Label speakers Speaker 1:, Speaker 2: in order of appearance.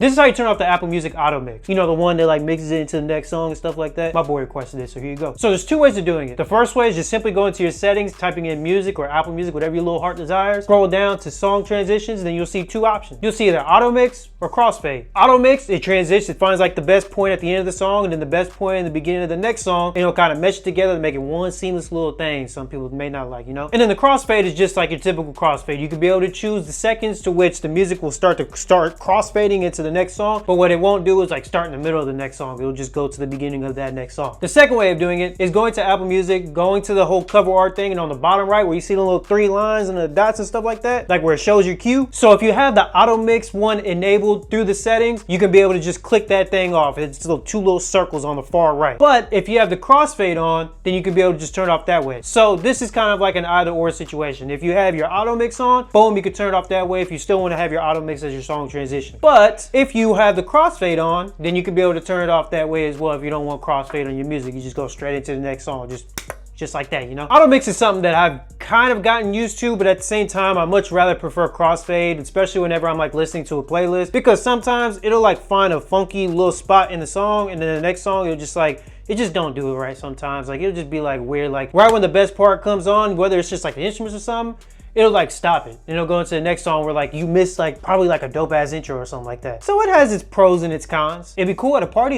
Speaker 1: This is how you turn off the Apple Music AutoMix. You know, the one that like mixes it into the next song and stuff like that. My boy requested this, so here you go. So there's two ways of doing it. The first way is just simply going to your settings, typing in music or Apple Music, whatever your little heart desires. Scroll down to song transitions, and then you'll see two options. You'll see either AutoMix or crossfade. AutoMix, it transitions, it finds like the best point at the end of the song and then the best point in the beginning of the next song, and it'll kind of mesh it together to make it one seamless little thing some people may not like, you know? And then the crossfade is just like your typical crossfade. You can be able to choose the seconds to which the music will start crossfading into the next song, but what it won't do is like start in the middle of the next song. It'll just go to the beginning of that next song. The second way of doing it is going to Apple Music, going to the whole cover art thing, and on the bottom right where you see the little three lines and the dots and stuff like that, like where it shows your cue. So if you have the AutoMix one enabled through the settings, you can be able to just click that thing off. It's two little circles on the far right. But if you have the crossfade on, then you can be able to just turn it off that way. So this is kind of like an either or situation. If you have your AutoMix on, boom, you can turn it off that way if you still want to have your AutoMix as your song transition. But if you have the crossfade on, then you can be able to turn it off that way as well. If you don't want crossfade on your music, you just go straight into the next song, just like that, you know? AutoMix is something that I've kind of gotten used to, but at the same time, I much rather prefer crossfade, especially whenever I'm like listening to a playlist, because sometimes it'll like find a funky little spot in the song, and then the next song, it'll just like, it just don't do it right sometimes. Like it'll just be like weird, like right when the best part comes on, whether it's just like the instruments or something, it'll like stop it. And it'll go into the next song where like you miss like probably like a dope ass intro or something like that. So it has its pros and its cons. It'd be cool at a party though.